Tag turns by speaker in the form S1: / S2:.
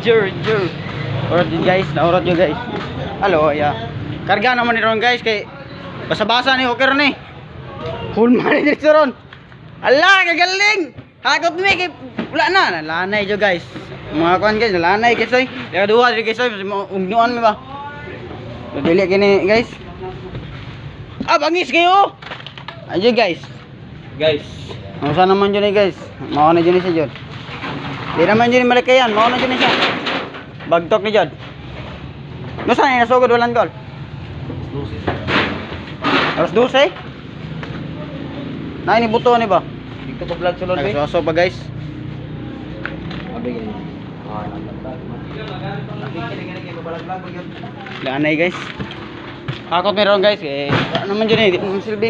S1: Ranger. Orat yun guys, naurat yun guys. Halo, ya. Karga naman ni ron guys kay basa-basa ni okay ron eh. Full money dito ron. Ala, kagaling. Hakot mi kay wala na, nalanay jo guys. Mga kuan guys, nalanay guys oy. Kaya duha diri guys oy, ugnuan mi ba. Dili kini guys. Ah, bangis kayo. Ayo guys. Ano sa naman dyan eh guys. Mao na dyan siya dyan. Di naman dyan malikayan. Mao na dyan siya. Bagtok ni dyan. Nasa na nasugod walang gol? Alas 12? Na ini buto ni ba?
S2: Dito ko vlog sulod eh.
S1: Nagsuaso pa guys. Lanay guys. Hakot meron guys. Ano naman dyan eh. Di naman silbi